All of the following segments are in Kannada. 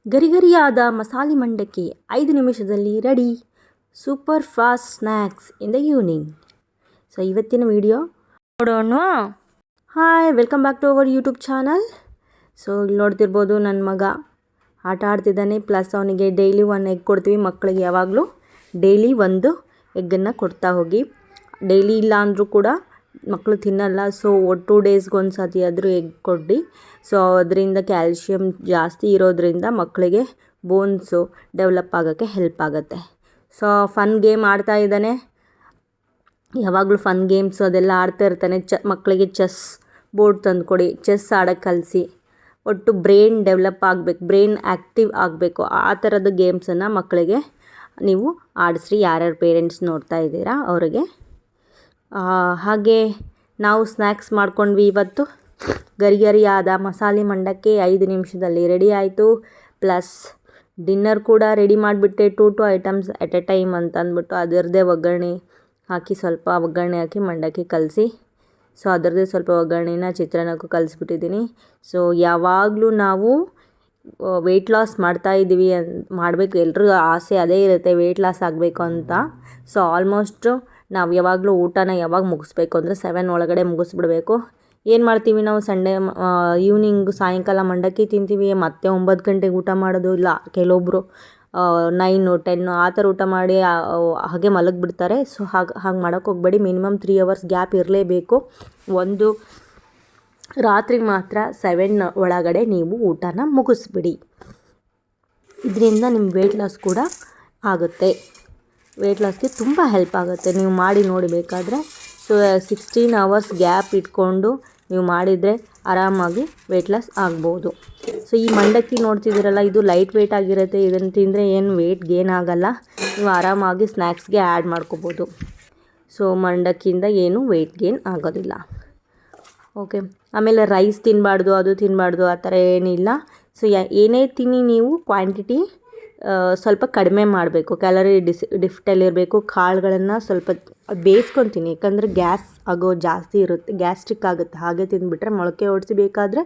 ಗರಿಗರಿಯಾದ ಮಸಾಲೆ ಮಂಡಕ್ಕಿ 5 ನಿಮಿಷದಲ್ಲಿ ready. Super fast snacks in the evening. So ಇವತ್ತಿನ ವಿಡಿಯೋ ನೋಡೋಣ. Hi, welcome back to our YouTube channel. So ಇಲ್ಲಿ ನೋಡ್ತಿರ್ಬೋದು, ನನ್ನ ಮಗ ಆಟ ಆಡ್ತಿದ್ದಾನೆ. ಪ್ಲಸ್ ಅವನಿಗೆ ಡೈಲಿ 1 ಎಗ್ ಕೊಡ್ತೀವಿ. ಮಕ್ಕಳಿಗೆ ಯಾವಾಗಲೂ ಡೈಲಿ 1 ಎಗ್ಗನ್ನು ಕೊಡ್ತಾ ಹೋಗಿ. ಡೈಲಿ ಇಲ್ಲ ಅಂದರೂ ಕೂಡ ಮಕ್ಕಳು ತಿನ್ನಲ್ಲ. ಸೊ 2 ಡೇಸ್ಗೆ ಒಂದು ಸತಿ ಆದರೂ ಎಗ್ ಕೊಡಿ. ಸೊ ಅದರಿಂದ ಕ್ಯಾಲ್ಶಿಯಮ್ ಜಾಸ್ತಿ ಇರೋದ್ರಿಂದ ಮಕ್ಕಳಿಗೆ ಬೋನ್ಸು ಡೆವಲಪ್ ಆಗೋಕ್ಕೆ ಹೆಲ್ಪ್ ಆಗುತ್ತೆ. ಸೊ ಫನ್ ಗೇಮ್ ಆಡ್ತಾ ಇದ್ದಾನೆ. ಯಾವಾಗಲೂ ಫನ್ ಗೇಮ್ಸ್ ಅದೆಲ್ಲ ಆಡ್ತಾ ಇರ್ತಾನೆ. ಮಕ್ಕಳಿಗೆ ಚೆಸ್ ಬೋರ್ಡ್ ತಂದುಕೊಡಿ, ಚೆಸ್ ಆಡೋಕ್ಕೆ ಕಲಿಸಿ. ಒಟ್ಟು ಬ್ರೈನ್ ಡೆವಲಪ್ ಆಗಬೇಕು, ಬ್ರೈನ್ ಆ್ಯಕ್ಟಿವ್ ಆಗಬೇಕು. ಆ ಥರದ ಗೇಮ್ಸನ್ನು ಮಕ್ಕಳಿಗೆ ನೀವು ಆಡಿಸ್ರಿ. ಯಾರ್ಯಾರು ಪೇರೆಂಟ್ಸ್ ನೋಡ್ತಾ ಇದ್ದೀರಾ ಅವರಿಗೆ. ಹಾಗೆ ನಾವು ಸ್ನ್ಯಾಕ್ಸ್ ಮಾಡ್ಕೊಂಡ್ವಿ ಇವತ್ತು. ಗರಿಗರಿಯಾದ ಮಸಾಲೆ ಮಂಡಕ್ಕಿ 5 ನಿಮಿಷದಲ್ಲಿ ರೆಡಿ ಆಯಿತು. ಪ್ಲಸ್ ಡಿನ್ನರ್ ಕೂಡ ರೆಡಿ ಮಾಡಿಬಿಟ್ಟೆ. 2 ಐಟಮ್ಸ್ ಎಟ್ ಎ ಟೈಮ್ ಅಂತ ಅಂದ್ಬಿಟ್ಟು ಅದರದ್ದೇ ಒಗ್ಗರಣೆ ಹಾಕಿ, ಸ್ವಲ್ಪ ಒಗ್ಗರಣೆ ಹಾಕಿ ಮಂಡಕ್ಕಿ ಕಲಸಿ. ಸೊ ಅದರದ್ದೇ ಸ್ವಲ್ಪ ಒಗ್ಗರಣೆನ ಚಿತ್ರಾನ್ನಕ್ಕೂ ಕಲಿಸ್ಬಿಟ್ಟಿದ್ದೀನಿ. ಸೊ ಯಾವಾಗಲೂ ನಾವು ವೆಯ್ಟ್ ಲಾಸ್ ಮಾಡ್ತಾಯಿದ್ದೀವಿ ಮಾಡಬೇಕು. ಎಲ್ರಿಗೂ ಆಸೆ ಅದೇ ಇರುತ್ತೆ, ವೆಯ್ಟ್ ಲಾಸ್ ಆಗಬೇಕು ಅಂತ. ಸೊ ಆಲ್ಮೋಸ್ಟು ನಾವು ಯಾವಾಗಲೂ ಊಟನ ಯಾವಾಗ ಮುಗಿಸ್ಬೇಕು ಅಂದರೆ 7 ಒಳಗಡೆ ಮುಗಿಸ್ಬಿಡ್ಬೇಕು. ಏನು ಮಾಡ್ತೀವಿ ನಾವು ಸಂಡೇ ಈವ್ನಿಂಗು ಸಾಯಂಕಾಲ ಮಂಡಕ್ಕಿ ತಿಂತೀವಿ, ಮತ್ತೆ 9 ಗಂಟೆಗೆ ಊಟ ಮಾಡೋದು. ಇಲ್ಲ, ಕೆಲವೊಬ್ಬರು 9, 10 ಆ ಥರ ಊಟ ಮಾಡಿ ಹಾಗೆ ಮಲಗಿಬಿಡ್ತಾರೆ. ಸೊ ಹಾಗೆ ಮಾಡೋಕ್ಕೆ ಹೋಗಬೇಡಿ. ಮಿನಿಮಮ್ 3 ಅವರ್ಸ್ ಗ್ಯಾಪ್ ಇರಲೇಬೇಕು. ಒಂದು ರಾತ್ರಿಗೆ ಮಾತ್ರ 7 ಒಳಗಡೆ ನೀವು ಊಟನ ಮುಗಿಸ್ಬಿಡಿ. ಇದರಿಂದ ನಿಮ್ಮ ವೆಯ್ಟ್ ಲಾಸ್ ಕೂಡ ಆಗುತ್ತೆ. ವೆಯ್ಟ್ ಲಾಸ್ಗೆ ತುಂಬ ಹೆಲ್ಪ್ ಆಗುತ್ತೆ. ನೀವು ಮಾಡಿ ನೋಡಿ ಬೇಕಾದರೆ. ಸೊ 16 ಅವರ್ಸ್ ಗ್ಯಾಪ್ ಇಟ್ಕೊಂಡು ನೀವು ಮಾಡಿದರೆ ಆರಾಮಾಗಿ ವೆಯ್ಟ್ ಲಾಸ್ ಆಗ್ಬೋದು. ಸೊ ಈ ಮಂಡಕ್ಕಿ ನೋಡ್ತಿದ್ದೀರಲ್ಲ, ಇದು ಲೈಟ್ ವೆಯ್ಟ್ ಆಗಿರುತ್ತೆ. ಇದನ್ನು ತಿಂದರೆ ಏನು ವೆಯ್ಟ್ ಗೇನ್ ಆಗೋಲ್ಲ. ನೀವು ಆರಾಮಾಗಿ ಸ್ನ್ಯಾಕ್ಸ್ಗೆ ಆ್ಯಡ್ ಮಾಡ್ಕೋಬೋದು. ಸೊ ಮಂಡಕ್ಕಿಯಿಂದ ಏನು ವೆಯ್ಟ್ ಗೇನ್ ಆಗೋದಿಲ್ಲ. ಓಕೆ. ಆಮೇಲೆ ರೈಸ್ ತಿನ್ನಬಾರ್ದು, ಅದು ತಿನ್ನಬಾರ್ದು ಆ ಥರ ಏನಿಲ್ಲ. ಸೊ ಏನೇ ತಿನ್ನಿ ನೀವು ಕ್ವಾಂಟಿಟಿ ಸ್ವಲ್ಪ ಕಡಿಮೆ ಮಾಡಬೇಕು. ಕ್ಯಾಲರಿ ಡಿಫ್ಟಲ್ಲಿರಬೇಕು. ಕಾಳುಗಳನ್ನು ಸ್ವಲ್ಪ ಬೇಯಿಸ್ಕೊತೀನಿ, ಯಾಕಂದರೆ ಗ್ಯಾಸ್ ಆಗೋ ಜಾಸ್ತಿ ಇರುತ್ತೆ, ಗ್ಯಾಸ್ಟ್ರಿಕ್ ಆಗುತ್ತೆ. ಹಾಗೆ ತಿಂದುಬಿಟ್ರೆ ಮೊಳಕೆ ಹೊಡಿಸಿ ಬೇಕಾದರೆ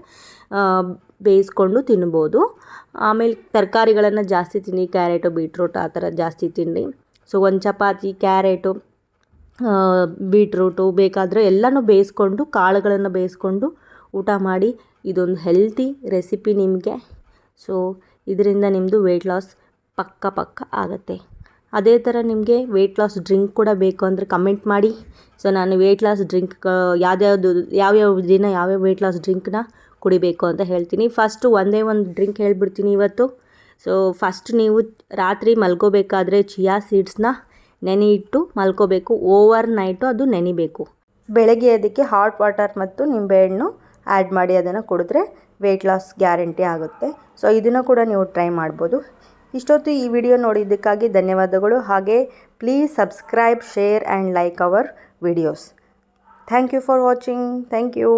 ಬೇಯಿಸ್ಕೊಂಡು ತಿನ್ಬೋದು. ಆಮೇಲೆ ತರಕಾರಿಗಳನ್ನು ಜಾಸ್ತಿ ತಿನ್ನಿ. ಕ್ಯಾರೆಟು, ಬೀಟ್ರೂಟ್ ಆ ಥರ ಜಾಸ್ತಿ ತಿನ್ನಿ. ಸೊ ಒಂದು ಚಪಾತಿ, ಕ್ಯಾರೆಟು, ಬೀಟ್ರೂಟು ಬೇಕಾದರೆ ಎಲ್ಲನೂ ಬೇಯಿಸ್ಕೊಂಡು, ಕಾಳುಗಳನ್ನು ಬೇಯಿಸ್ಕೊಂಡು ಊಟ ಮಾಡಿ. ಇದೊಂದು ಹೆಲ್ತಿ ರೆಸಿಪಿ ನಿಮಗೆ. ಸೊ ಇದರಿಂದ ನಿಮ್ಮದು ವೆಯ್ಟ್ ಲಾಸ್ ಪಕ್ಕ ಆಗುತ್ತೆ. ಅದೇ ಥರ ನಿಮಗೆ ವೆಯ್ಟ್ ಲಾಸ್ ಡ್ರಿಂಕ್ ಕೂಡ ಬೇಕು ಅಂದರೆ ಕಮೆಂಟ್ ಮಾಡಿ. ಸೊ ನಾನು ವೆಯ್ಟ್ ಲಾಸ್ ಡ್ರಿಂಕ್ ಯಾವ್ಯಾವ ದಿನ ಯಾವ್ಯಾವ ವೆಯ್ಟ್ ಲಾಸ್ ಡ್ರಿಂಕ್ನ ಕುಡಿಬೇಕು ಅಂತ ಹೇಳ್ತೀನಿ. ಫಸ್ಟು ಒಂದೇ ಒಂದು ಡ್ರಿಂಕ್ ಹೇಳ್ಬಿಡ್ತೀನಿ ಇವತ್ತು. ಸೊ ಫಸ್ಟ್ ನೀವು ರಾತ್ರಿ ಮಲ್ಕೋಬೇಕಾದ್ರೆ ಚಿಯಾ ಸೀಡ್ಸ್ನ ನೆನೆ ಇಟ್ಟು ಮಲ್ಕೋಬೇಕು. ಓವರ್ ನೈಟು ಅದು ನೆನಿಬೇಕು. ಬೆಳಗ್ಗೆ ಅದಕ್ಕೆ ಹಾಟ್ ವಾಟರ್ ಮತ್ತು ನಿಂಬೆಹಣ್ಣು ಆ್ಯಡ್ ಮಾಡಿ ಅದನ್ನು ಕುಡಿದ್ರೆ ವೆಯ್ಟ್ ಲಾಸ್ ಗ್ಯಾರಂಟಿ ಆಗುತ್ತೆ. ಸೊ ಇದನ್ನು ಕೂಡ ನೀವು ಟ್ರೈ ಮಾಡ್ಬೋದು. ಇಷ್ಟೊತ್ತು ಈ ವಿಡಿಯೋ ನೋಡಿದ್ದಕ್ಕಾಗಿ ಧನ್ಯವಾದಗಳು. ಹಾಗೆ please subscribe, share and like our videos. Thank you for watching. Thank you.